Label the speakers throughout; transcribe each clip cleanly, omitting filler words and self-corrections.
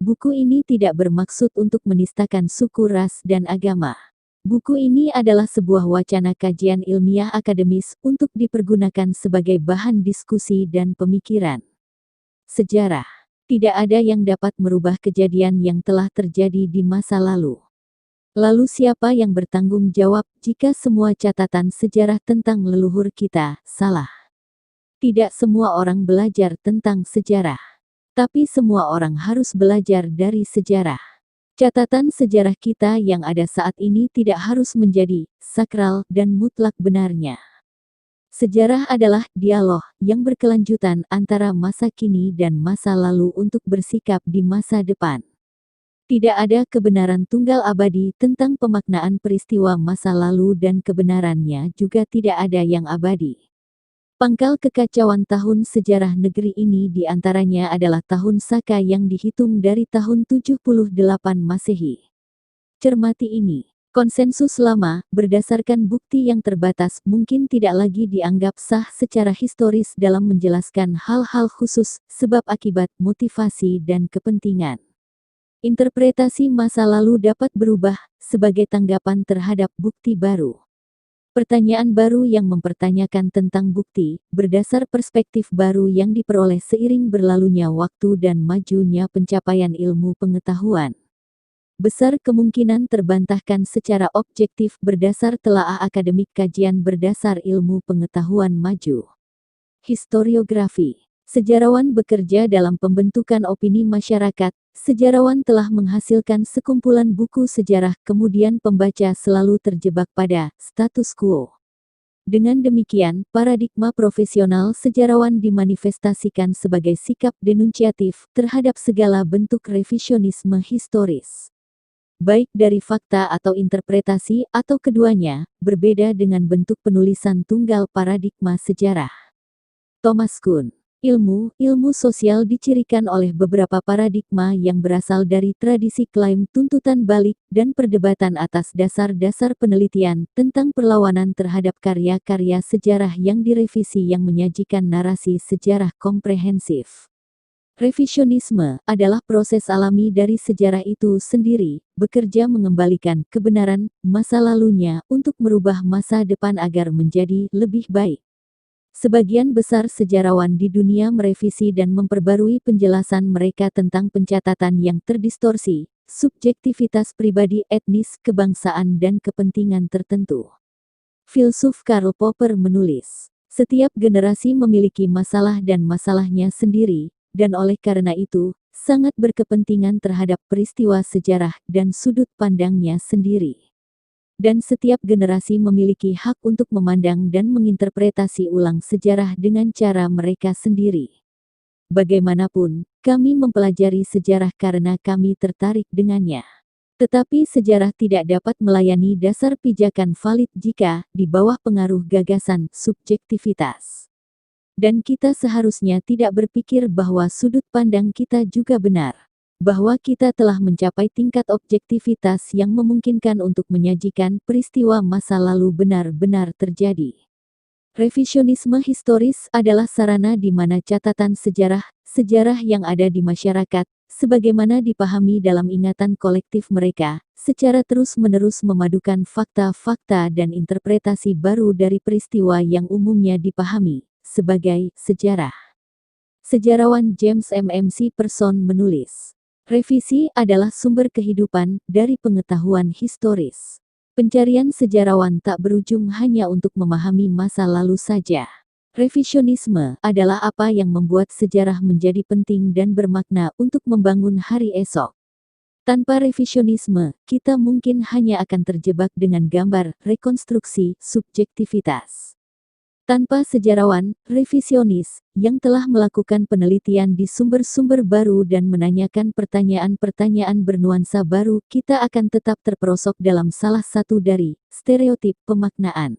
Speaker 1: Buku ini tidak bermaksud untuk menistakan suku, ras, dan agama. Buku ini adalah sebuah wacana kajian ilmiah akademis untuk dipergunakan sebagai bahan diskusi dan pemikiran. Sejarah. Tidak ada yang dapat merubah kejadian yang telah terjadi di masa lalu. Lalu siapa yang bertanggung jawab jika semua catatan sejarah tentang leluhur kita salah? Tidak semua orang belajar tentang sejarah. Tapi semua orang harus belajar dari sejarah. Catatan sejarah kita yang ada saat ini tidak harus menjadi sakral dan mutlak benarnya. Sejarah adalah dialog yang berkelanjutan antara masa kini dan masa lalu untuk bersikap di masa depan. Tidak ada kebenaran tunggal abadi tentang pemaknaan peristiwa masa lalu dan kebenarannya juga tidak ada yang abadi. Pangkal kekacauan tahun sejarah negeri ini diantaranya adalah tahun Saka yang dihitung dari tahun 78 Masehi. Cermati ini. Konsensus lama, berdasarkan bukti yang terbatas, mungkin tidak lagi dianggap sah secara historis dalam menjelaskan hal-hal khusus, sebab akibat, motivasi dan kepentingan. Interpretasi masa lalu dapat berubah, sebagai tanggapan terhadap bukti baru. Pertanyaan baru yang mempertanyakan tentang bukti, berdasar perspektif baru yang diperoleh seiring berlalunya waktu dan majunya pencapaian ilmu pengetahuan. Besar kemungkinan terbantahkan secara objektif berdasar telaah akademik kajian berdasar ilmu pengetahuan maju. Historiografi. Sejarawan bekerja dalam pembentukan opini masyarakat. Sejarawan telah menghasilkan sekumpulan buku sejarah, kemudian pembaca selalu terjebak pada status quo. Dengan demikian, paradigma profesional sejarawan dimanifestasikan sebagai sikap denunciatif terhadap segala bentuk revisionisme historis. Baik dari fakta atau interpretasi atau keduanya, berbeda dengan bentuk penulisan tunggal paradigma sejarah. Thomas Kuhn. Ilmu sosial dicirikan oleh beberapa paradigma yang berasal dari tradisi klaim tuntutan balik dan perdebatan atas dasar-dasar penelitian tentang perlawanan terhadap karya-karya sejarah yang direvisi yang menyajikan narasi sejarah komprehensif. Revisionisme adalah proses alami dari sejarah itu sendiri, bekerja mengembalikan kebenaran masa lalunya untuk merubah masa depan agar menjadi lebih baik. Sebagian besar sejarawan di dunia merevisi dan memperbarui penjelasan mereka tentang pencatatan yang terdistorsi, subjektivitas pribadi, etnis, kebangsaan dan kepentingan tertentu. Filsuf Karl Popper menulis, setiap generasi memiliki masalah dan masalahnya sendiri, dan oleh karena itu, sangat berkepentingan terhadap peristiwa sejarah dan sudut pandangnya sendiri. Dan setiap generasi memiliki hak untuk memandang dan menginterpretasi ulang sejarah dengan cara mereka sendiri. Bagaimanapun, kami mempelajari sejarah karena kami tertarik dengannya. Tetapi sejarah tidak dapat melayani dasar pijakan valid jika di bawah pengaruh gagasan subjektivitas. Dan kita seharusnya tidak berpikir bahwa sudut pandang kita juga benar. Bahwa kita telah mencapai tingkat objektivitas yang memungkinkan untuk menyajikan peristiwa masa lalu benar-benar terjadi. Revisionisme historis adalah sarana di mana catatan sejarah yang ada di masyarakat, sebagaimana dipahami dalam ingatan kolektif mereka, secara terus-menerus memadukan fakta-fakta dan interpretasi baru dari peristiwa yang umumnya dipahami sebagai sejarah. Sejarawan James McC Person menulis, revisi adalah sumber kehidupan dari pengetahuan historis. Pencarian sejarawan tak berujung hanya untuk memahami masa lalu saja. Revisionisme adalah apa yang membuat sejarah menjadi penting dan bermakna untuk membangun hari esok. Tanpa revisionisme, kita mungkin hanya akan terjebak dengan gambar rekonstruksi subjektivitas. Tanpa sejarawan, revisionis, yang telah melakukan penelitian di sumber-sumber baru dan menanyakan pertanyaan-pertanyaan bernuansa baru, kita akan tetap terperosok dalam salah satu dari stereotip pemaknaan.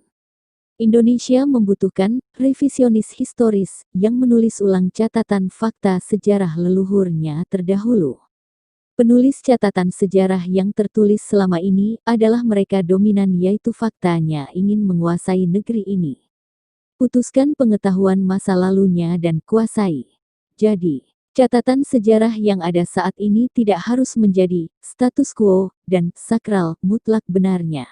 Speaker 1: Indonesia membutuhkan revisionis historis yang menulis ulang catatan fakta sejarah leluhurnya terdahulu. Penulis catatan sejarah yang tertulis selama ini adalah mereka dominan, yaitu faktanya ingin menguasai negeri ini. Putuskan pengetahuan masa lalunya dan kuasai. Jadi, Catatan sejarah yang ada saat ini tidak harus menjadi status quo dan sakral mutlak benarnya.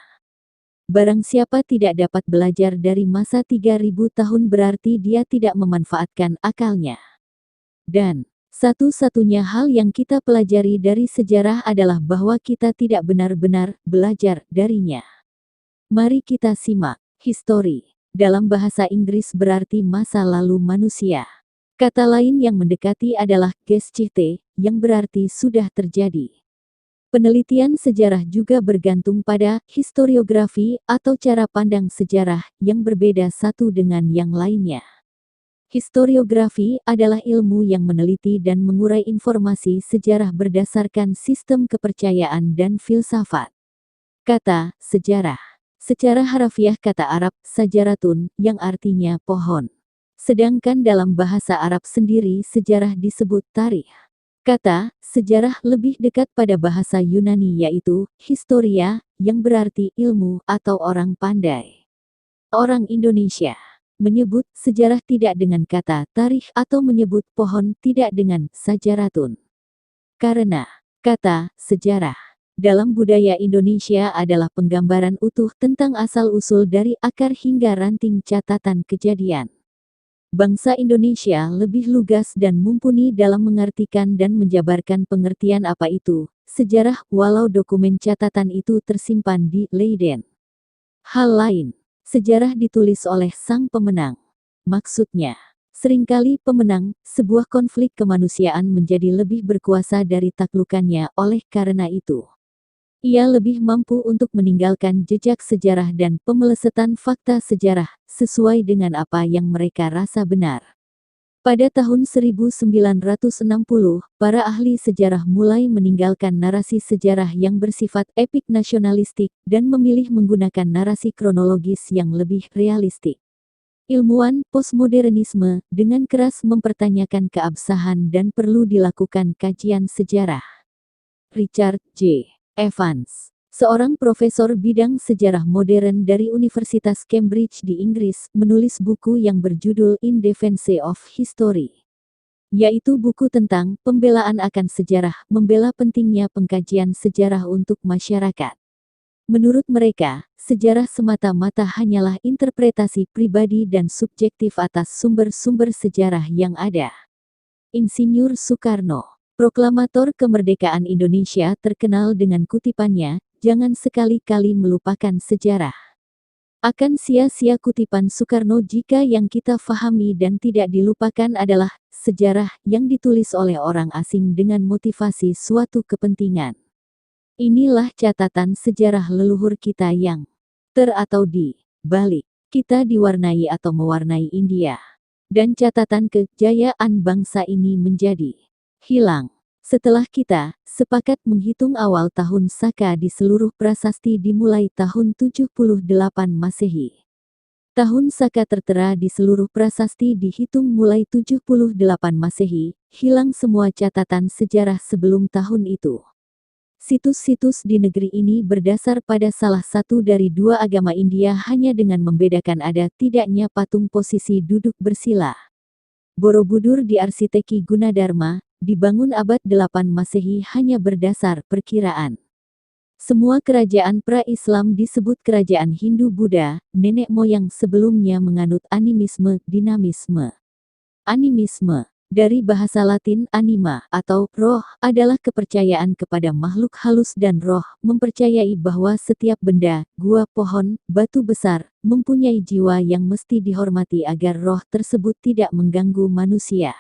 Speaker 1: Barang siapa tidak dapat belajar dari masa 3000 tahun berarti dia tidak memanfaatkan akalnya. Dan satu-satunya hal yang kita pelajari dari sejarah adalah bahwa kita tidak benar-benar belajar darinya. Mari kita simak. History dalam bahasa Inggris berarti masa lalu manusia. Kata lain yang mendekati adalah Geschichte, yang berarti sudah terjadi. Penelitian sejarah juga bergantung pada historiografi atau cara pandang sejarah yang berbeda satu dengan yang lainnya. Historiografi adalah ilmu yang meneliti dan mengurai informasi sejarah berdasarkan sistem kepercayaan dan filsafat. Kata sejarah secara harafiah kata Arab sajaratun yang artinya pohon. Sedangkan dalam bahasa Arab sendiri sejarah disebut tarikh. Kata sejarah lebih dekat pada bahasa Yunani yaitu historia yang berarti ilmu atau orang pandai. Orang Indonesia menyebut sejarah tidak dengan kata tarikh atau menyebut pohon tidak dengan sajaratun. Karena kata sejarah dalam budaya Indonesia adalah penggambaran utuh tentang asal-usul dari akar hingga ranting catatan kejadian. Bangsa Indonesia lebih lugas dan mumpuni dalam mengartikan dan menjabarkan pengertian apa itu sejarah walau dokumen catatan itu tersimpan di Leiden. Hal lain, sejarah ditulis oleh sang pemenang. Maksudnya, seringkali pemenang sebuah konflik kemanusiaan menjadi lebih berkuasa dari taklukannya oleh karena itu. Ia lebih mampu untuk meninggalkan jejak sejarah dan pemelesetan fakta sejarah sesuai dengan apa yang mereka rasa benar. Pada tahun 1960, para ahli sejarah mulai meninggalkan narasi sejarah yang bersifat epik nasionalistik dan memilih menggunakan narasi kronologis yang lebih realistik. Ilmuwan postmodernisme dengan keras mempertanyakan keabsahan dan perlu dilakukan kajian sejarah. Richard J. Evans, seorang profesor bidang sejarah modern dari Universitas Cambridge di Inggris, menulis buku yang berjudul In Defense of History, yaitu buku tentang pembelaan akan sejarah, membela pentingnya pengkajian sejarah untuk masyarakat. Menurut mereka, sejarah semata-mata hanyalah interpretasi pribadi dan subjektif atas sumber-sumber sejarah yang ada. Insinyur Soekarno, proklamator kemerdekaan Indonesia, terkenal dengan kutipannya, "Jangan sekali-kali melupakan sejarah." Akan sia-sia kutipan Soekarno jika yang kita fahami dan tidak dilupakan adalah sejarah yang ditulis oleh orang asing dengan motivasi suatu kepentingan. Inilah catatan sejarah leluhur kita yang atau di balik kita diwarnai atau mewarnai India. Dan catatan kejayaan bangsa ini menjadi hilang setelah kita sepakat menghitung awal tahun Saka di seluruh prasasti dimulai tahun 78 Masehi. Tahun Saka tertera di seluruh prasasti dihitung mulai 78 Masehi, hilang semua catatan sejarah sebelum tahun itu. Situs-situs di negeri ini berdasar pada salah satu dari dua agama India hanya dengan membedakan ada tidaknya patung posisi duduk bersila. Borobudur diarsiteki Gunadarma, dibangun abad 8 Masehi hanya berdasar perkiraan. Semua kerajaan pra-Islam disebut kerajaan Hindu-Buddha, nenek moyang sebelumnya menganut animisme, dinamisme. Animisme, dari bahasa Latin anima atau roh, adalah kepercayaan kepada makhluk halus dan roh, mempercayai bahwa setiap benda, gua, pohon, batu besar, mempunyai jiwa yang mesti dihormati agar roh tersebut tidak mengganggu manusia.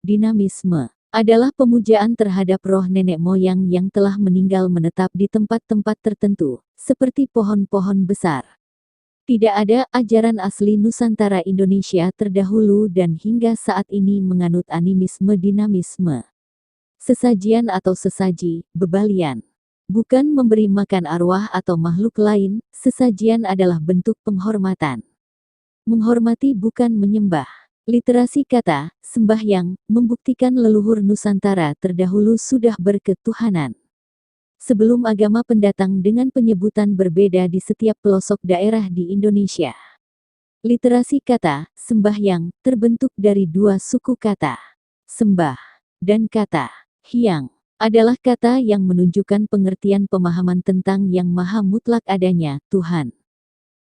Speaker 1: Dinamisme adalah pemujaan terhadap roh nenek moyang yang telah meninggal menetap di tempat-tempat tertentu, seperti pohon-pohon besar. Tidak ada ajaran asli Nusantara Indonesia terdahulu dan hingga saat ini menganut animisme dinamisme. Sesajian atau sesaji, bebalian. Bukan memberi makan arwah atau makhluk lain, sesajian adalah bentuk penghormatan. Menghormati bukan menyembah. Literasi kata, sembahyang, membuktikan leluhur Nusantara terdahulu sudah berketuhanan. Sebelum agama pendatang dengan penyebutan berbeda di setiap pelosok daerah di Indonesia. Literasi kata, sembahyang, terbentuk dari dua suku kata. Sembah, dan kata Hyang adalah kata yang menunjukkan pengertian pemahaman tentang yang maha mutlak adanya, Tuhan.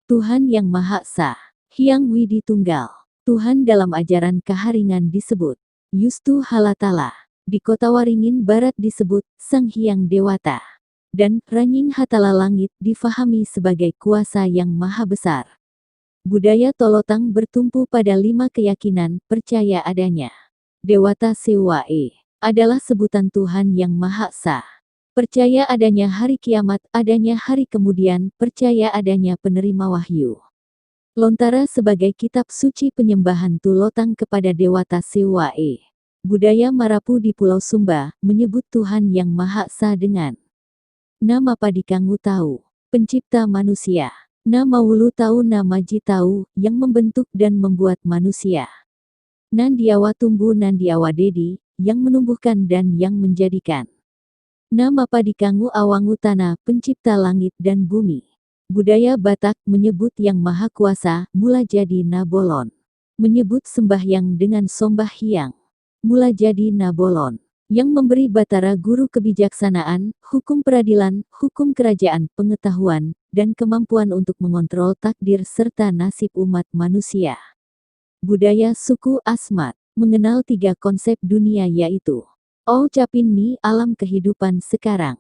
Speaker 1: Tuhan yang Maha Esa. Hyang Widi Tunggal. Tuhan dalam ajaran Kaharingan disebut Yustu Halatala. Di kota Waringin Barat disebut Sang Hyang Dewata. Dan Ranying Hatala Langit difahami sebagai kuasa yang maha besar. Budaya Tolotang bertumpu pada 5 keyakinan, percaya adanya Dewata Sewae adalah sebutan Tuhan yang Maha Esa. Percaya adanya hari kiamat, adanya hari kemudian, percaya adanya penerima wahyu. Lontara sebagai kitab suci penyembahan Tulotang kepada Dewata Sewae. Budaya Marapu di Pulau Sumba menyebut Tuhan yang Maha Esa dengan nama Padikangu Tahu, pencipta manusia. Nama Wulu Tahu, nama Ji Tahu, yang membentuk dan membuat manusia. Nandiawa Tumbuh, Nandiawa Dedi, yang menumbuhkan dan yang menjadikan. Nama Padikangu Awangu Tanah, pencipta langit dan bumi. Budaya Batak menyebut yang maha kuasa, mula jadi Nabolon. Menyebut sembahyang dengan sombah Hyang. Mula jadi Nabolon. Yang memberi Batara guru kebijaksanaan, hukum peradilan, hukum kerajaan, pengetahuan, dan kemampuan untuk mengontrol takdir serta nasib umat manusia. Budaya suku Asmat mengenal 3 konsep dunia yaitu Ou Capin Mi, alam kehidupan sekarang.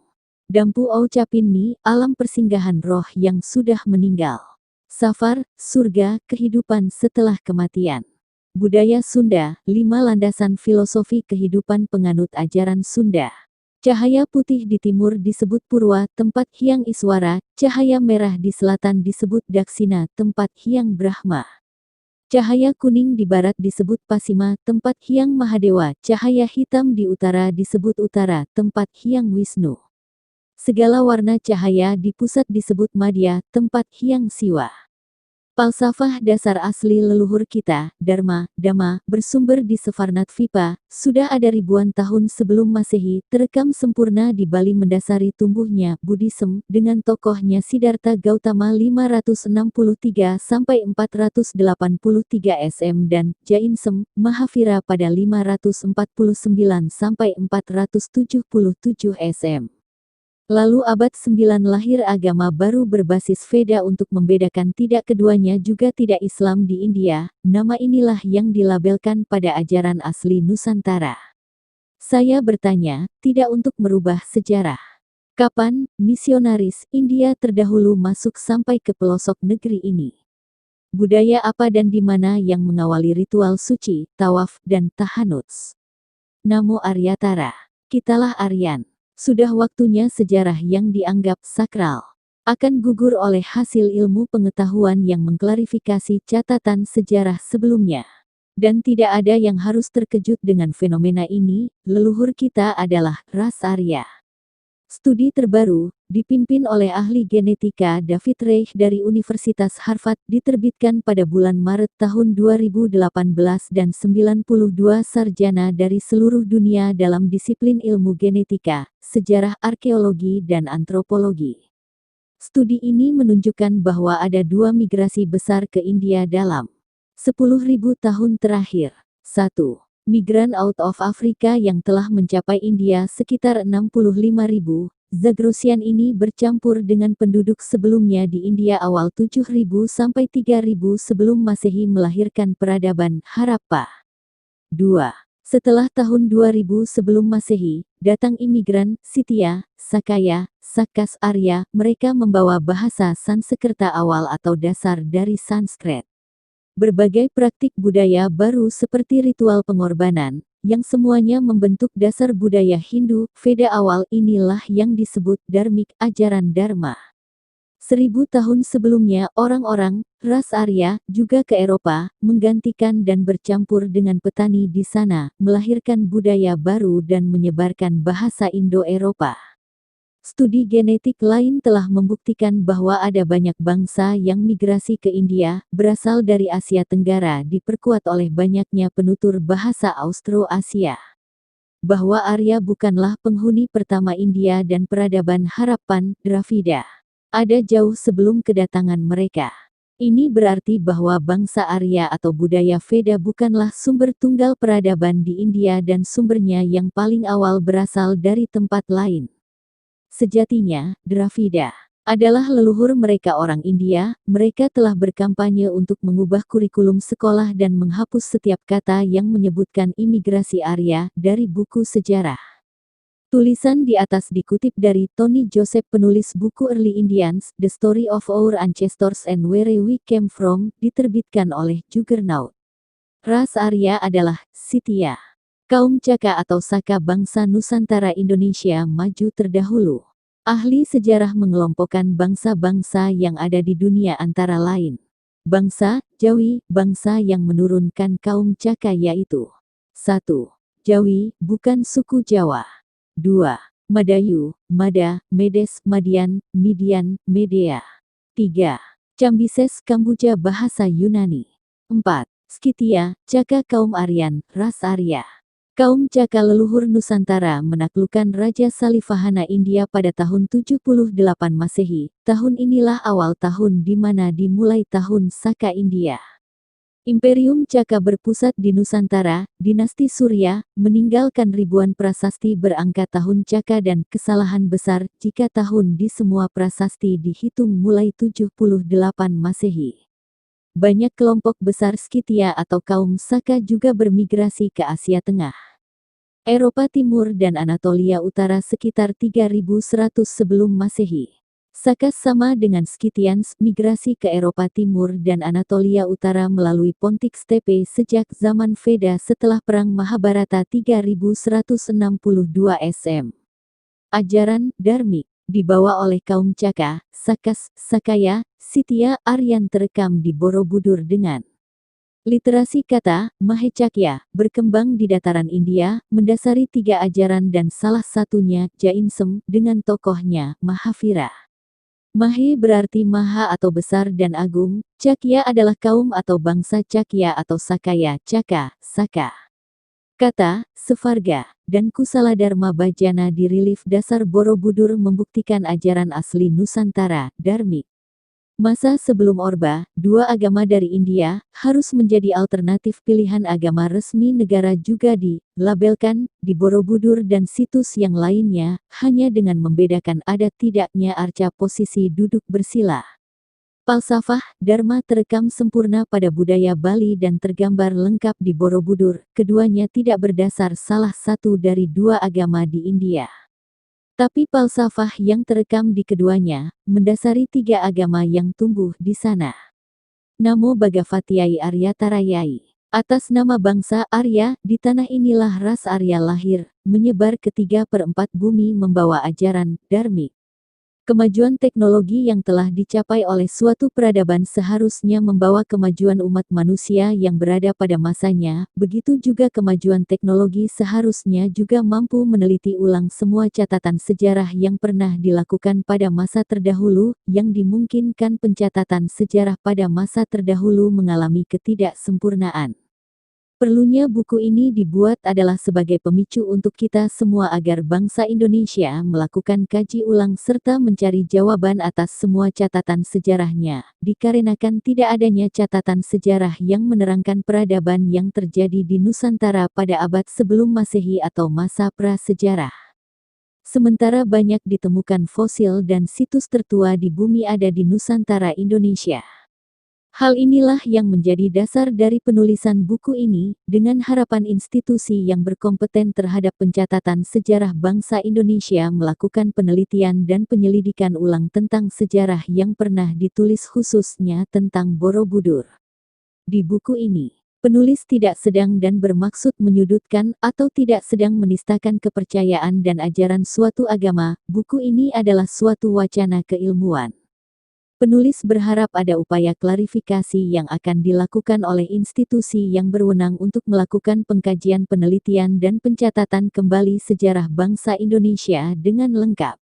Speaker 1: Dampu Ou Capin Mi, alam persinggahan roh yang sudah meninggal. Safar, surga, kehidupan setelah kematian. Budaya Sunda, 5 landasan filosofi kehidupan penganut ajaran Sunda. Cahaya putih di timur disebut Purwa, tempat Hyang Iswara. Cahaya merah di selatan disebut Daksina, tempat Hyang Brahma. Cahaya kuning di barat disebut Pasima, tempat Hyang Mahadewa. Cahaya hitam di utara disebut Utara, tempat Hyang Wisnu. Segala warna cahaya di pusat disebut Madya, tempat Hyang Siwa. Falsafah dasar asli leluhur kita, Dharma, Dhamma, bersumber di Svarnadvipa, sudah ada ribuan tahun sebelum Masehi, terekam sempurna di Bali mendasari tumbuhnya Buddhism, dengan tokohnya Siddhartha Gautama 563-483 SM dan Jainism, Mahavira pada 549-477 SM. Lalu abad 9 lahir agama baru berbasis Veda untuk membedakan tidak keduanya juga tidak Islam di India, nama inilah yang dilabelkan pada ajaran asli Nusantara. Saya bertanya, tidak untuk merubah sejarah. Kapan misionaris India terdahulu masuk sampai ke pelosok negeri ini? Budaya apa dan di mana yang mengawali ritual suci, tawaf, dan tahanuts? Namo Aryatara. Kitalah Aryan. Sudah waktunya sejarah yang dianggap sakral akan gugur oleh hasil ilmu pengetahuan yang mengklarifikasi catatan sejarah sebelumnya. Dan tidak ada yang harus terkejut dengan fenomena ini, leluhur kita adalah ras Arya. Studi terbaru, dipimpin oleh ahli genetika David Reich dari Universitas Harvard, diterbitkan pada bulan Maret tahun 2018 dan 92 sarjana dari seluruh dunia dalam disiplin ilmu genetika, sejarah, arkeologi, dan antropologi. Studi ini menunjukkan bahwa ada 2 migrasi besar ke India dalam 10.000 tahun terakhir. 1. Migran out of Afrika yang telah mencapai India sekitar 65.000, Zagrosian ini bercampur dengan penduduk sebelumnya di India awal 7.000 sampai 3.000 sebelum Masehi melahirkan peradaban Harappa. 2. Setelah tahun 2000 sebelum Masehi, datang imigran, Scythia, Sakaya, Sakas Arya, mereka membawa bahasa Sanskerta awal atau dasar dari Sanskrit. Berbagai praktik budaya baru seperti ritual pengorbanan, yang semuanya membentuk dasar budaya Hindu, Veda awal inilah yang disebut dharmik, ajaran Dharma. 1000 tahun sebelumnya orang-orang, ras Arya, juga ke Eropa, menggantikan dan bercampur dengan petani di sana, melahirkan budaya baru dan menyebarkan bahasa Indo-Eropa. Studi genetik lain telah membuktikan bahwa ada banyak bangsa yang migrasi ke India, berasal dari Asia Tenggara diperkuat oleh banyaknya penutur bahasa Austro-Asia. Bahwa Arya bukanlah penghuni pertama India dan peradaban Harappan, Dravida ada jauh sebelum kedatangan mereka. Ini berarti bahwa bangsa Arya atau budaya Veda bukanlah sumber tunggal peradaban di India dan sumbernya yang paling awal berasal dari tempat lain. Sejatinya, Dravida adalah leluhur mereka orang India. Mereka telah berkampanye untuk mengubah kurikulum sekolah dan menghapus setiap kata yang menyebutkan imigrasi Arya dari buku sejarah. Tulisan di atas dikutip dari Tony Joseph, penulis buku Early Indians, The Story of Our Ancestors and Where We Came From, diterbitkan oleh Juggernaut. Ras Arya adalah Scythia, kaum Caka atau Saka bangsa Nusantara Indonesia maju terdahulu. Ahli sejarah mengelompokkan bangsa-bangsa yang ada di dunia antara lain. Bangsa Jawi, bangsa yang menurunkan kaum Caka yaitu 1. Jawi, bukan suku Jawa. 2. Madayu, Mada, Medes, Madian, Midian, Medea. 3. Cambises, Kambuja bahasa Yunani. 4. Scythia, Caka kaum Aryan, ras Arya. Kaum Caka leluhur Nusantara menaklukkan Raja Salivahana India pada tahun 78 Masehi. Tahun inilah awal tahun di mana dimulai tahun Saka India. Imperium Caka berpusat di Nusantara. Dinasti Surya meninggalkan ribuan prasasti berangka tahun Caka dan kesalahan besar jika tahun di semua prasasti dihitung mulai 78 Masehi. Banyak kelompok besar Scythia atau kaum Saka juga bermigrasi ke Asia Tengah, Eropa Timur dan Anatolia Utara sekitar 3100 sebelum Masehi. Sakas sama dengan Scythians migrasi ke Eropa Timur dan Anatolia Utara melalui Pontic Steppe sejak zaman Veda setelah Perang Mahabharata 3162 SM. Ajaran Dharmik dibawa oleh kaum Caka, Sakas, Sakaya, Scythia, Aryan terekam di Borobudur dengan literasi kata, Mahecakya, berkembang di dataran India, mendasari 3 ajaran dan salah satunya Jainism dengan tokohnya Mahavira. Mahe berarti maha atau besar dan agung. Cakya adalah kaum atau bangsa Cakya atau Sakaya, Caka, Saka. Kata, Sevarga, dan Kusala Dharma Bhajana di relief dasar Borobudur membuktikan ajaran asli Nusantara, Dharmik. Masa sebelum Orba, 2 agama dari India, harus menjadi alternatif pilihan agama resmi negara juga dilabelkan di Borobudur dan situs yang lainnya, hanya dengan membedakan ada tidaknya arca posisi duduk bersila. Falsafah, Dharma terekam sempurna pada budaya Bali dan tergambar lengkap di Borobudur, keduanya tidak berdasar salah satu dari 2 agama di India. Tapi falsafah yang terekam di keduanya, mendasari 3 agama yang tumbuh di sana. Namo Bhagavatyai Aryatarayai. Atas nama bangsa Arya, di tanah inilah ras Arya lahir, menyebar ke 3/4 bumi membawa ajaran, Dharmik. Kemajuan teknologi yang telah dicapai oleh suatu peradaban seharusnya membawa kemajuan umat manusia yang berada pada masanya, begitu juga kemajuan teknologi seharusnya juga mampu meneliti ulang semua catatan sejarah yang pernah dilakukan pada masa terdahulu, yang dimungkinkan pencatatan sejarah pada masa terdahulu mengalami ketidaksempurnaan. Perlunya buku ini dibuat adalah sebagai pemicu untuk kita semua agar bangsa Indonesia melakukan kaji ulang serta mencari jawaban atas semua catatan sejarahnya, dikarenakan tidak adanya catatan sejarah yang menerangkan peradaban yang terjadi di Nusantara pada abad sebelum Masehi atau masa prasejarah. Sementara banyak ditemukan fosil dan situs tertua di bumi ada di Nusantara Indonesia. Hal inilah yang menjadi dasar dari penulisan buku ini, dengan harapan institusi yang berkompeten terhadap pencatatan sejarah bangsa Indonesia melakukan penelitian dan penyelidikan ulang tentang sejarah yang pernah ditulis khususnya tentang Borobudur. Di buku ini, penulis tidak sedang dan bermaksud menyudutkan atau tidak sedang menistakan kepercayaan dan ajaran suatu agama. Buku ini adalah suatu wacana keilmuan. Penulis berharap ada upaya klarifikasi yang akan dilakukan oleh institusi yang berwenang untuk melakukan pengkajian penelitian dan pencatatan kembali sejarah bangsa Indonesia dengan lengkap.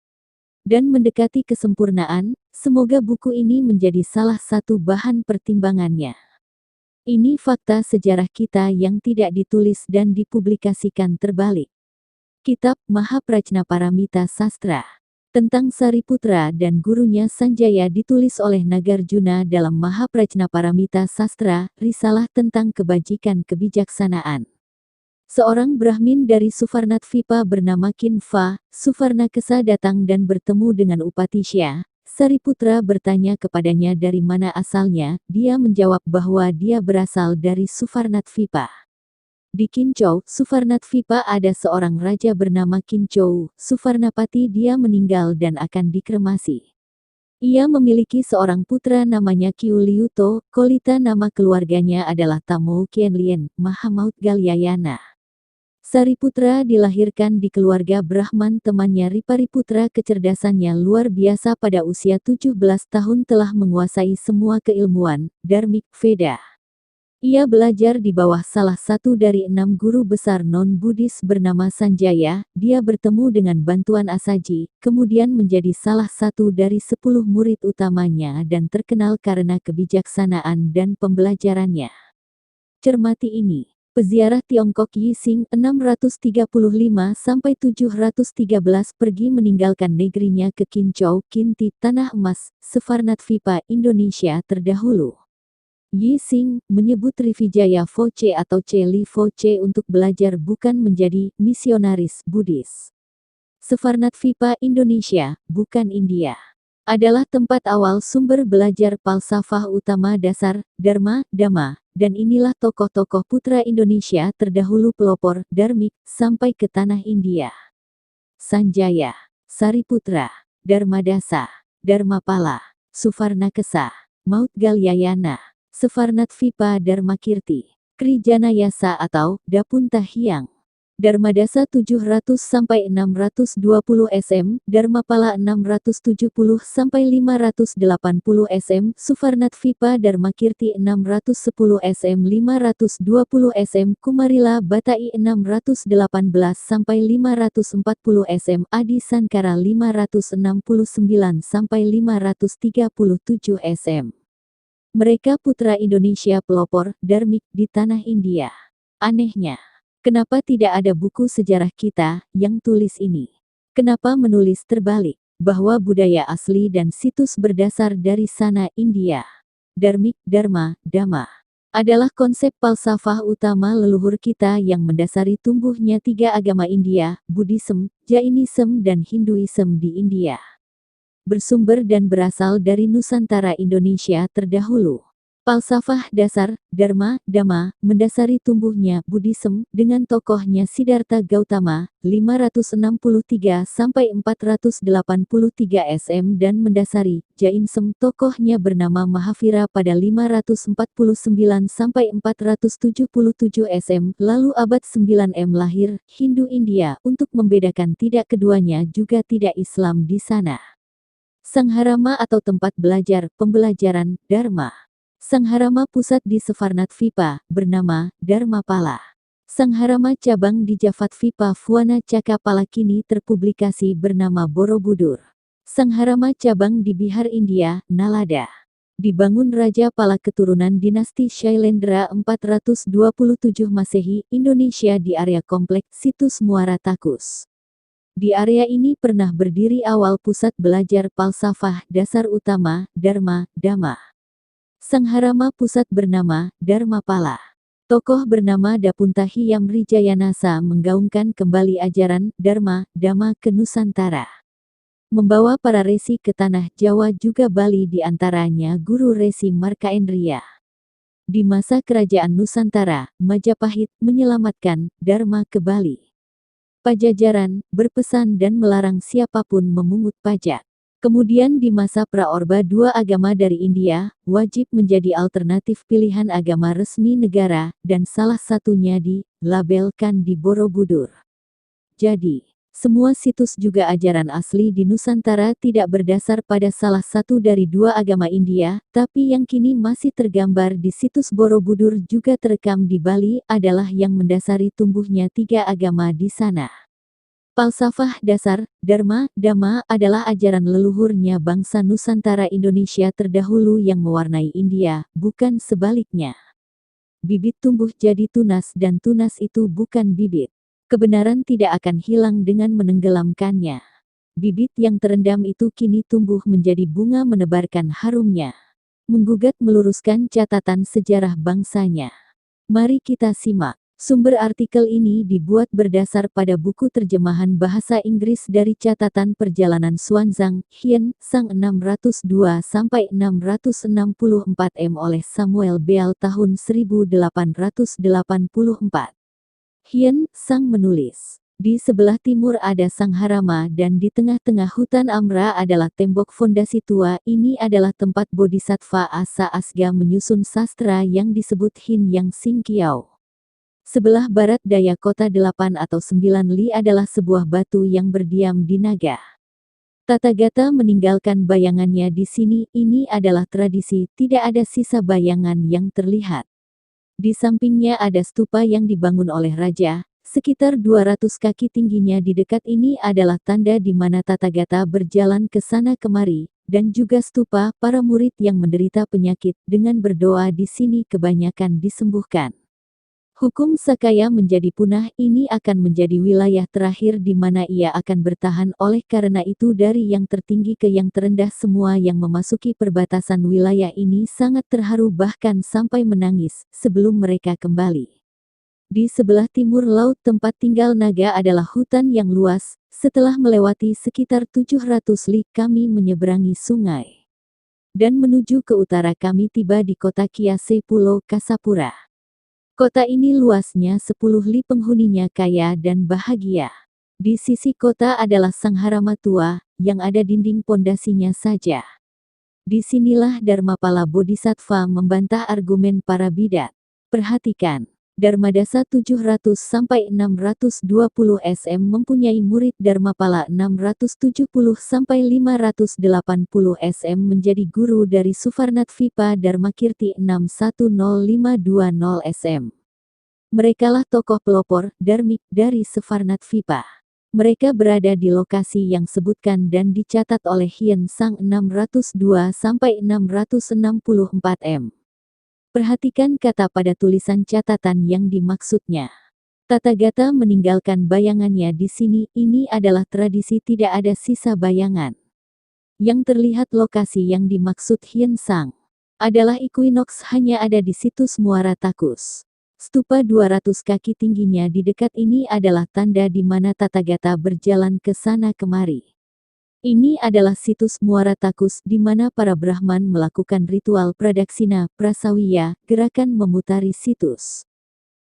Speaker 1: Dan mendekati kesempurnaan, semoga buku ini menjadi salah satu bahan pertimbangannya. Ini fakta sejarah kita yang tidak ditulis dan dipublikasikan terbalik. Kitab Mahaprajnaparamita Sastra. Tentang Sariputra dan gurunya Sanjaya ditulis oleh Nagarjuna dalam Mahaprajnaparamita Sastra, risalah tentang kebajikan kebijaksanaan. Seorang Brahmin dari Suvarnatvipa bernama Kinva, Suvarnakesa datang dan bertemu dengan Upatisya. Sariputra bertanya kepadanya dari mana asalnya, dia menjawab bahwa dia berasal dari Suvarnatvipa. Di Kincau, Suvarnatvipa ada seorang raja bernama Kincau, Suvarnapati dia meninggal dan akan dikremasi. Ia memiliki seorang putra namanya Kiuliuto, Kolita nama keluarganya adalah Tamou Kienlien, Mahamaut Galyayana. Sariputra dilahirkan di keluarga Brahman temannya Ripariputra kecerdasannya luar biasa pada usia 17 tahun telah menguasai semua keilmuan, dharmik, Veda. Ia belajar di bawah salah satu dari 6 guru besar non-Buddhis bernama Sanjaya, dia bertemu dengan bantuan Asaji, kemudian menjadi salah satu dari 10 murid utamanya dan terkenal karena kebijaksanaan dan pembelajarannya. Cermati ini. Peziarah Tiongkok Yixing 635-713 pergi meninggalkan negerinya ke Kincau, Kinti, Tanah Emas, Suvarnatvipa, Indonesia terdahulu. Yixing menyebut Srivijaya Phoce atau Celi Phoce untuk belajar bukan menjadi misionaris Buddhis. Suvarnatvipa Indonesia, bukan India, adalah tempat awal sumber belajar falsafah utama dasar, Dharma, Dhamma, dan inilah tokoh-tokoh putra Indonesia terdahulu pelopor, dharmik, sampai ke tanah India. Sanjaya, Sariputra, Dharmadasa, Dharmapala, Suvarnakesa, Maut Galyayana, Suvarnatvipa Dharmakirti, Krijanayasa atau Dapuntahyang. Dharmadasa 700-620 sm, Dharmapala 670-580 sm, Suvarnatvipa Dharmakirti 610 sm 520 sm, Kumarila Batai 618-540 sm, Adi Sankara 569-537 sm. Mereka putra Indonesia pelopor, dharmik, di tanah India. Anehnya, kenapa tidak ada buku sejarah kita yang tulis ini? Kenapa menulis terbalik, bahwa budaya asli dan situs berdasar dari sana India? Dharmik, Dharma, Dhamma adalah konsep falsafah utama leluhur kita yang mendasari tumbuhnya 3 agama India, Buddhism, Jainism dan Hinduism di India. Bersumber dan berasal dari Nusantara Indonesia terdahulu. Falsafah dasar, Dharma, Dhamma, mendasari tumbuhnya Buddhism dengan tokohnya Siddhartha Gautama, 563-483 sm dan mendasari Jainism tokohnya bernama Mahavira pada 549-477 sm. Lalu abad 9 M lahir, Hindu India, untuk membedakan tidak keduanya juga tidak Islam di sana. Sangharama atau tempat belajar, pembelajaran, Dharma. Sangharama pusat di Suvarnatvipa, bernama Dharmapala. Sangharama cabang di Jafatvipa Fuana Cakapala kini terpublikasi bernama Borobudur. Sangharama cabang di Bihar India, Nalada. Dibangun Raja Pala keturunan dinasti Shailendra 427 Masehi, Indonesia di area kompleks situs Muara Takus. Di area ini pernah berdiri awal pusat belajar falsafah dasar utama, Dharma, Dhamma. Sangharama pusat bernama Dharmapala. Tokoh bernama Dapuntahyang Rijayanasa menggaungkan kembali ajaran Dharma, Dhamma ke Nusantara. Membawa para resi ke tanah Jawa juga Bali di antaranya Guru Resi Markaendriya. Di masa kerajaan Nusantara, Majapahit menyelamatkan Dharma ke Bali. Pajajaran berpesan dan melarang siapapun memungut pajak. Kemudian di masa Praorba 2 agama dari India, wajib menjadi alternatif pilihan agama resmi negara, dan salah satunya dilabelkan di Borobudur. Jadi, semua situs juga ajaran asli di Nusantara tidak berdasar pada salah satu dari 2 agama India, tapi yang kini masih tergambar di situs Borobudur juga terekam di Bali adalah yang mendasari tumbuhnya 3 agama di sana. Falsafah dasar, Dharma, Dhamma adalah ajaran leluhurnya bangsa Nusantara Indonesia terdahulu yang mewarnai India, bukan sebaliknya. Bibit tumbuh jadi tunas dan tunas itu bukan bibit. Kebenaran tidak akan hilang dengan menenggelamkannya. Bibit yang terendam itu kini tumbuh menjadi bunga menebarkan harumnya. Menggugat meluruskan catatan sejarah bangsanya. Mari kita simak. Sumber artikel ini dibuat berdasar pada buku terjemahan bahasa Inggris dari catatan perjalanan Xuanzang, Hien, Sang 602-664 oleh Samuel Beal tahun 1884. Hien Sang menulis, di sebelah timur ada Sangharama dan di tengah-tengah hutan Amra adalah tembok fondasi tua. Ini adalah tempat Bodhisattva Asa Asga menyusun sastra yang disebut Hin Yang Sing Kiau. Sebelah barat daya kota 8 atau 9 li adalah sebuah batu yang berdiam di naga. Tathagata meninggalkan bayangannya di sini. Ini adalah tradisi, tidak ada sisa bayangan yang terlihat. Di sampingnya ada stupa yang dibangun oleh raja, sekitar 200 kaki tingginya. Di dekat ini adalah tanda di mana Tathagata berjalan ke sana kemari, dan juga stupa para murid yang menderita penyakit. Dengan berdoa di sini kebanyakan disembuhkan. Hukum Sakaya menjadi punah. Ini akan menjadi wilayah terakhir di mana ia akan bertahan. Oleh karena itu dari yang tertinggi ke yang terendah semua yang memasuki perbatasan wilayah ini sangat terharu bahkan sampai menangis sebelum mereka kembali. Di sebelah timur laut tempat tinggal naga adalah hutan yang luas. Setelah melewati sekitar 700 li kami menyeberangi sungai. Dan menuju ke utara kami tiba di kota Kiase Pulau Kasapura. Kota ini luasnya 10 li, penghuninya kaya dan bahagia. Di sisi kota adalah Sangharama tua, yang ada dinding pondasinya saja. Disinilah Dharmapala Bodhisattva membantah argumen para bidat. Perhatikan, Dharmadasa 700-620 sm mempunyai murid Dharmapala 670-580 sm menjadi guru dari Suvarnatvipa Dharmakirti 610-520 sm. Merekalah tokoh pelopor, dharmik, dari Suvarnatvipa. Mereka berada di lokasi yang sebutkan dan dicatat oleh Hien Sang 602-664 m. Perhatikan kata pada tulisan catatan yang dimaksudnya. Tathagata meninggalkan bayangannya di sini. Ini adalah tradisi, tidak ada sisa bayangan. Yang terlihat lokasi yang dimaksud Hien Sang adalah Equinox, hanya ada di situs Muara Takus. Stupa 200 kaki tingginya di dekat ini adalah tanda di mana Tathagata berjalan ke sana kemari. Ini adalah situs Muara Takus di mana para Brahman melakukan ritual pradaksina, prasawiya, gerakan memutari situs.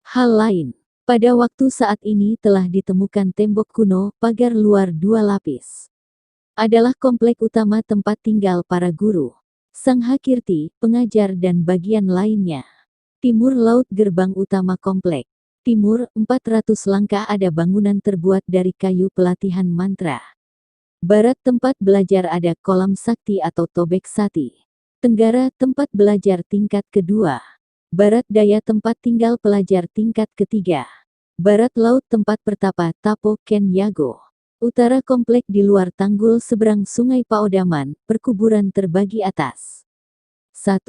Speaker 1: Hal lain, pada waktu saat ini telah ditemukan tembok kuno, pagar luar 2 lapis. Adalah komplek utama tempat tinggal para guru, Sanghakirti, pengajar dan bagian lainnya. Timur laut gerbang utama komplek. Timur, 400 langkah ada bangunan terbuat dari kayu pelatihan mantra. Barat tempat belajar ada kolam sakti atau tobek sati. Tenggara tempat belajar tingkat kedua. Barat daya tempat tinggal pelajar tingkat ketiga. Barat laut tempat pertapa Tapo Ken Yago. Utara komplek di luar tanggul seberang sungai Paodaman, perkuburan terbagi atas. 1.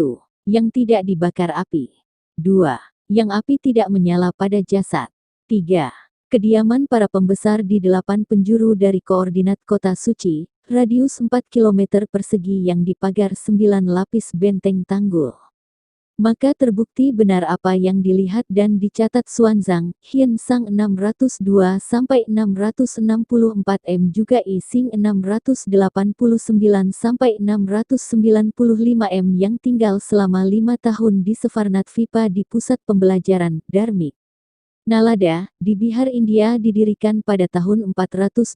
Speaker 1: Yang tidak dibakar api. 2. Yang api tidak menyala pada jasad. 3. Kediaman para pembesar di 8 penjuru dari koordinat kota suci, radius 4 km persegi yang dipagar 9 lapis benteng tanggul. Maka terbukti benar apa yang dilihat dan dicatat Xuanzang, Hien Sang 602-664 m juga I Sing 689-695 m yang tinggal selama 5 tahun di Suvarnatvipa di pusat pembelajaran, Dharmik. Nalada, di Bihar India didirikan pada tahun 427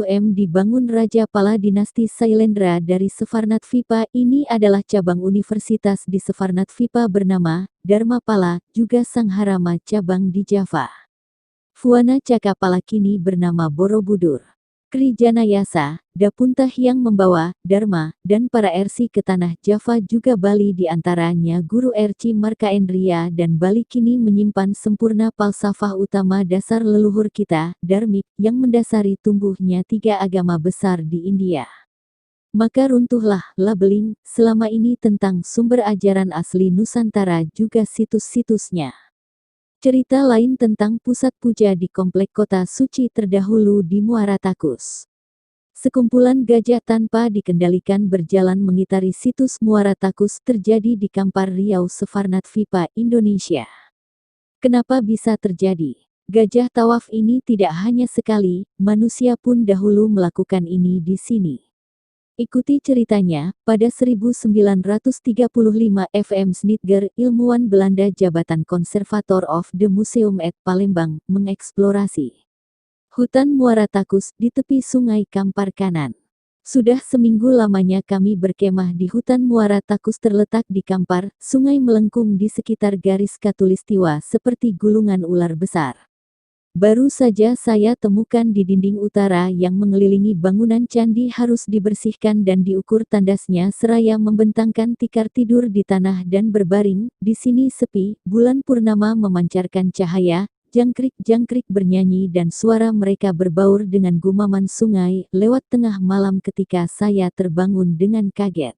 Speaker 1: m dibangun Raja Pala dinasti Sailendra dari Suvarnatvipa. Ini adalah cabang universitas di Suvarnatvipa bernama Dharmapala, juga Sangharama cabang di Java. Fuana Cakapala kini bernama Borobudur. Kri Janayasa, Dapunta yang membawa Dharma dan para RC ke tanah Java juga Bali di antaranya Guru RC Markaendriya dan Bali kini menyimpan sempurna falsafah utama dasar leluhur kita, Dharmik, yang mendasari tumbuhnya 3 agama besar di India. Maka runtuhlah labeling selama ini tentang sumber ajaran asli Nusantara juga situs-situsnya. Cerita lain tentang pusat puja di komplek kota suci terdahulu di Muara Takus. Sekumpulan gajah tanpa dikendalikan berjalan mengitari situs Muara Takus terjadi di Kampar Riau Sefarnat Vipa, Indonesia. Kenapa bisa terjadi? Gajah tawaf ini tidak hanya sekali, manusia pun dahulu melakukan ini di sini. Ikuti ceritanya, pada 1935 FM Snitger, ilmuwan Belanda Jabatan Conservator of the Museum at Palembang, mengeksplorasi hutan Muara Takus di tepi Sungai Kampar Kanan. Sudah seminggu lamanya kami berkemah di hutan Muara Takus terletak di Kampar, sungai melengkung di sekitar garis khatulistiwa seperti gulungan ular besar. Baru saja saya temukan di dinding utara yang mengelilingi bangunan candi harus dibersihkan dan diukur tandasnya seraya membentangkan tikar tidur di tanah dan berbaring, di sini sepi, bulan purnama memancarkan cahaya, jangkrik-jangkrik bernyanyi dan suara mereka berbaur dengan gumaman sungai lewat tengah malam ketika saya terbangun dengan kaget.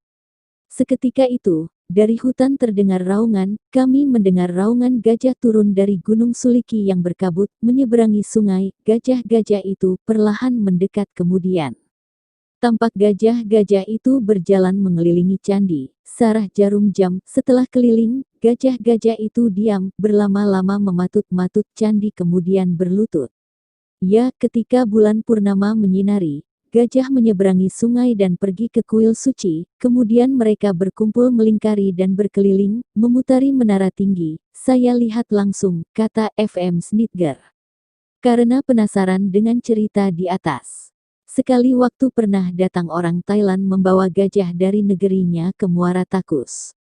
Speaker 1: Seketika itu, dari hutan terdengar raungan, kami mendengar raungan gajah turun dari Gunung Suliki yang berkabut, menyeberangi sungai, gajah-gajah itu perlahan mendekat kemudian. Tampak gajah-gajah itu berjalan mengelilingi candi, searah jarum jam, setelah keliling, gajah-gajah itu diam, berlama-lama mematut-matut candi kemudian berlutut. Ya, ketika bulan purnama menyinari, gajah menyeberangi sungai dan pergi ke kuil suci, kemudian mereka berkumpul melingkari dan berkeliling, memutari menara tinggi. Saya lihat langsung, kata FM Snitger. Karena penasaran dengan cerita di atas. Sekali waktu pernah datang orang Thailand membawa gajah dari negerinya ke Muara Takus.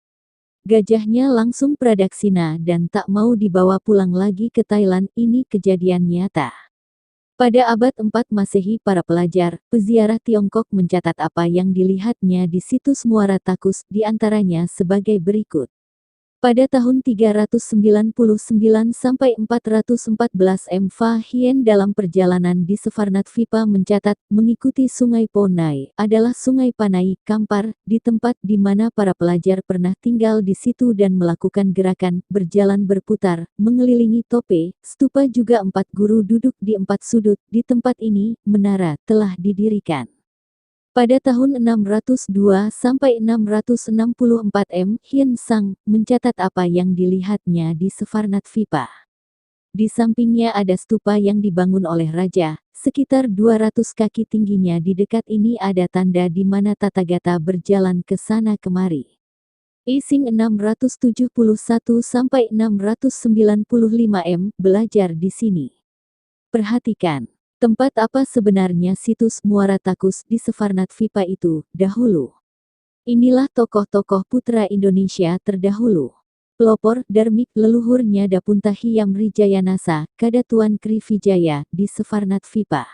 Speaker 1: Gajahnya langsung pradaksina dan tak mau dibawa pulang lagi ke Thailand, ini kejadian nyata. Pada abad 4 Masehi para pelajar, peziarah Tiongkok mencatat apa yang dilihatnya di situs Muara Takus, diantaranya sebagai berikut. Pada tahun 399 sampai 414 M.Fa. Hien dalam perjalanan di Sefarnat Vipa mencatat, mengikuti Sungai Ponai, adalah Sungai Panai, Kampar, di tempat di mana para pelajar pernah tinggal di situ dan melakukan gerakan, berjalan berputar, mengelilingi tope, stupa juga 4 guru duduk di 4 sudut, di tempat ini, menara, telah didirikan. Pada tahun 602 sampai 664 M. Hien Sang mencatat apa yang dilihatnya di Sefarnat Vipa. Di sampingnya ada stupa yang dibangun oleh raja, sekitar 200 kaki tingginya. Di dekat ini ada tanda di mana Tathagata berjalan ke sana kemari. Ising 671 sampai 695 M. Belajar di sini. Perhatikan. Tempat apa sebenarnya situs Muara Takus di Sefarnat Vipa itu, dahulu? Inilah tokoh-tokoh putra Indonesia terdahulu. Pelopor, Darmik, leluhurnya Dapuntahi Rijayanasa, Kadatuan Krivijaya, di Sefarnat Vipa.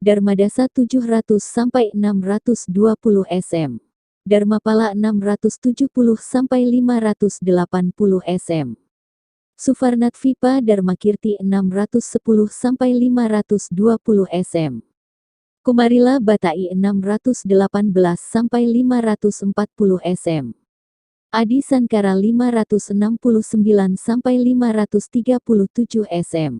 Speaker 1: Dharmadasa 700 sampai 620 SM. Dharmapala 670 sampai 580 SM. Sufarnat Vipa Dharmakirti 610 sampai 520 SM. Kumarila Batai 618 sampai 540 SM. Adi Sankara 569 sampai 537 SM.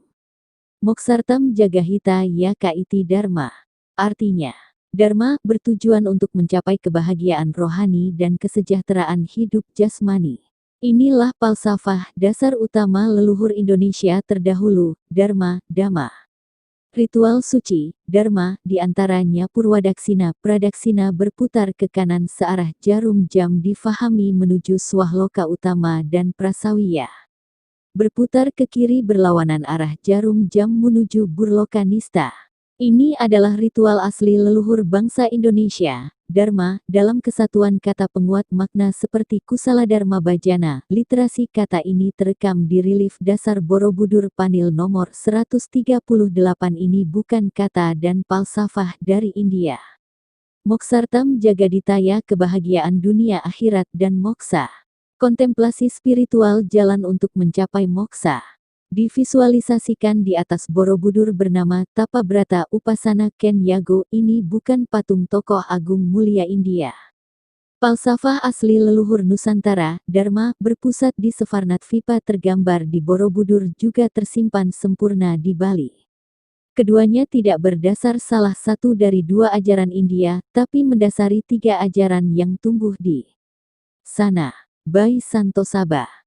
Speaker 1: Moksartam Jagahita Yakaiti Dharma. Artinya, Dharma bertujuan untuk mencapai kebahagiaan rohani dan kesejahteraan hidup jasmani. Inilah falsafah dasar utama leluhur Indonesia terdahulu, Dharma, Dhamma. Ritual suci, Dharma, diantaranya Purwadaksina, Pradaksina berputar ke kanan searah jarum jam difahami menuju Swahloka Utama dan Prasawiya. Berputar ke kiri berlawanan arah jarum jam menuju Burloka Nista. Ini adalah ritual asli leluhur bangsa Indonesia. Dharma, dalam kesatuan kata penguat makna seperti Kusala Dharma Bajana, literasi kata ini terekam di relief dasar Borobudur Panil nomor 138. Ini bukan kata dan falsafah dari India. Moksartam Jagaditaya, kebahagiaan dunia akhirat dan moksa. Kontemplasi spiritual, jalan untuk mencapai moksa. Divisualisasikan di atas Borobudur bernama Tapabrata Upasana Ken Yago. Ini bukan patung tokoh agung mulia India. Falsafah asli leluhur Nusantara, Dharma, berpusat di Sefarnat Vipa tergambar di Borobudur juga tersimpan sempurna di Bali. Keduanya tidak berdasar salah satu dari dua ajaran India, tapi mendasari tiga ajaran yang tumbuh di sana. By Santosabha.